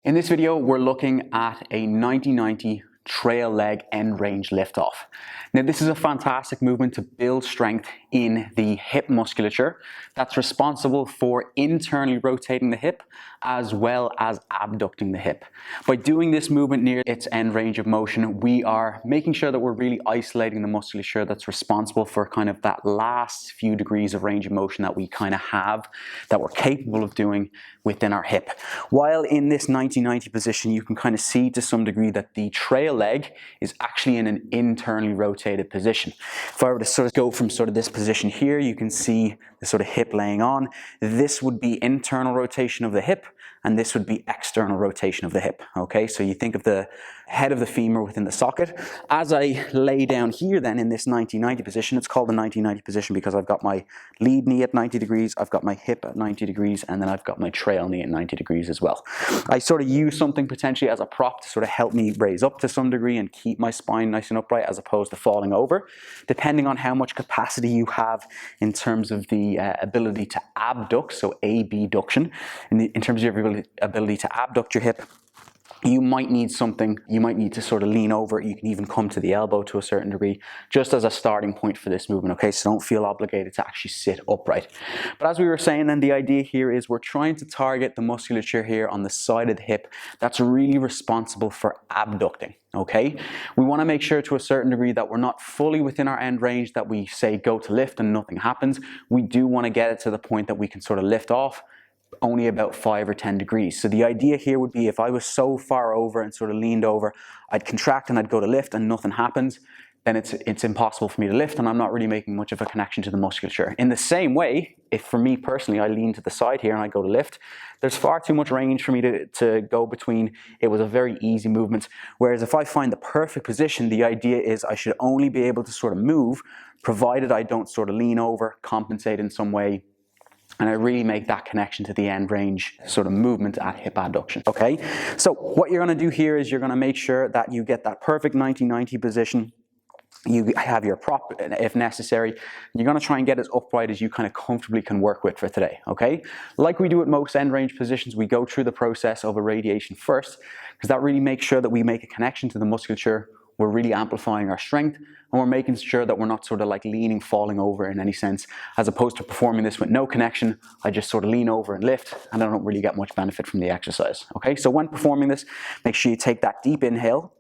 In this video, we're looking at a 90-90 trail leg end range lift off. Now, this is a fantastic movement to build strength in the hip musculature that's responsible for internally rotating the hip as well as abducting the hip. By doing this movement near its end range of motion, we are making sure that we're really isolating the musculature that's responsible for kind of that last few degrees of range of motion that we kind of have, that we're capable of doing within our hip. While in this 90-90 position, you can kind of see to some degree that the trail leg is actually in an internally rotated position. If I were to sort of go from sort of this position here, you can see the sort of hip laying on. This would be internal rotation of the hip, and this would be external rotation of the hip. Okay, so you think of the head of the femur within the socket. As I lay down here then in this 90-90 position, it's called the 90-90 position because I've got my lead knee at 90 degrees, I've got my hip at 90 degrees, and then I've got my trail knee at 90 degrees as well. I sort of use something potentially as a prop to sort of help me raise up to some degree and keep my spine nice and upright as opposed to falling over, depending on how much capacity you have in terms of the ability to abduct, so abduction, in terms of your ability to abduct your hip. You might need something, you might need to sort of lean over, you can even come to the elbow to a certain degree, just as a starting point for this movement, okay? So don't feel obligated to actually sit upright. But as we were saying then, the idea here is we're trying to target the musculature here on the side of the hip that's really responsible for abducting, okay? We want to make sure to a certain degree that we're not fully within our end range, that we say go to lift and nothing happens. We do want to get it to the point that we can sort of lift off only about 5 or 10 degrees. So the idea here would be if I was so far over and sort of leaned over, I'd contract and I'd go to lift and nothing happens, then it's impossible for me to lift and I'm not really making much of a connection to the musculature. In the same way, if for me personally, I lean to the side here and I go to lift, there's far too much range for me to go between. It was a very easy movement. Whereas if I find the perfect position, the idea is I should only be able to sort of move, provided I don't sort of lean over, compensate in some way, and I really make that connection to the end range sort of movement at hip abduction, okay? So what you're gonna do here is you're gonna make sure that you get that perfect 90-90 position. You have your prop if necessary. You're gonna try and get as upright as you kind of comfortably can work with for today, okay? Like we do at most end range positions, we go through the process of irradiation first, because that really makes sure that we make a connection to the musculature. We're really amplifying our strength, and we're making sure that we're not sort of like leaning, falling over in any sense, as opposed to performing this with no connection. I just sort of lean over and lift, and I don't really get much benefit from the exercise, okay? So when performing this, make sure you take that deep inhale,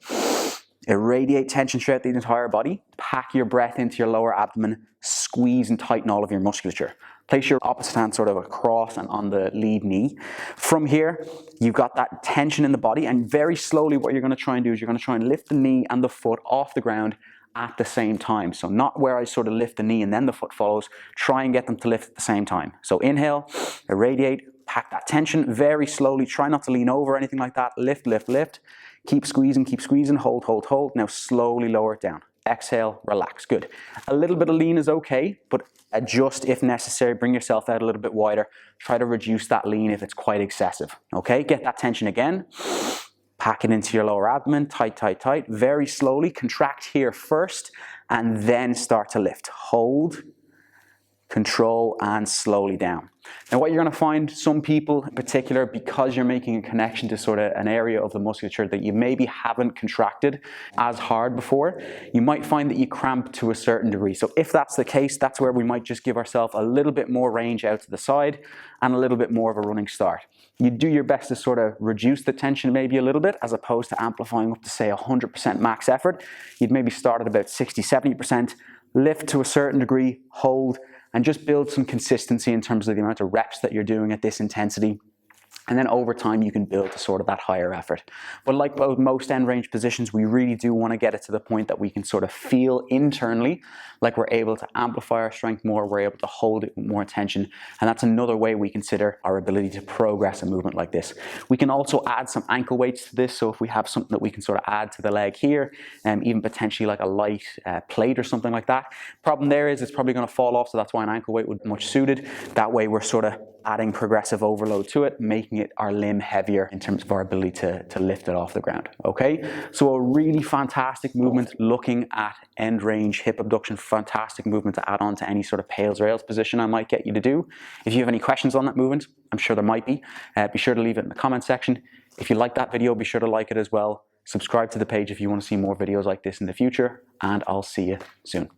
irradiate tension throughout the entire body, pack your breath into your lower abdomen, squeeze and tighten all of your musculature. Place your opposite hand sort of across and on the lead knee. From here, you've got that tension in the body, and very slowly what you're going to try and do is you're going to try and lift the knee and the foot off the ground at the same time. So not where I sort of lift the knee and then the foot follows. Try and get them to lift at the same time. So inhale, irradiate, pack that tension very slowly. Try not to lean over or anything like that. Lift, lift, lift. Keep squeezing, hold, hold, hold. Now slowly lower it down. Exhale, relax, good. A little bit of lean is okay, but adjust if necessary, bring yourself out a little bit wider. Try to reduce that lean if it's quite excessive, okay? Get that tension again. Pack it into your lower abdomen, tight, tight, tight. Very slowly, contract here first, and then start to lift. Hold, control, and slowly down. Now what you're going to find, some people in particular, because you're making a connection to sort of an area of the musculature that you maybe haven't contracted as hard before, you might find that you cramp to a certain degree. So if that's the case, that's where we might just give ourselves a little bit more range out to the side and a little bit more of a running start. You do your best to sort of reduce the tension maybe a little bit, as opposed to amplifying up to say 100% max effort. You'd maybe start at about 60-70%, lift to a certain degree, hold, and just build some consistency in terms of the amount of reps that you're doing at this intensity. And then over time, you can build to sort of that higher effort. But like most end range positions, we really do want to get it to the point that we can sort of feel internally like we're able to amplify our strength more, we're able to hold it with more attention. And that's another way we consider our ability to progress a movement like this. We can also add some ankle weights to this. So if we have something that we can sort of add to the leg here, even potentially like a light plate or something like that. Problem there is it's probably going to fall off, so that's why an ankle weight would be much suited. That way we're sort of adding progressive overload to it, making it our limb heavier in terms of our ability to lift it off the ground, okay? So a really fantastic movement looking at end range hip abduction, fantastic movement to add on to any sort of pails rails position I might get you to do. If you have any questions on that movement, I'm sure there might be, be sure to leave it in the comment section. If you like that video, be sure to like it as well. Subscribe to the page if you want to see more videos like this in the future, and I'll see you soon.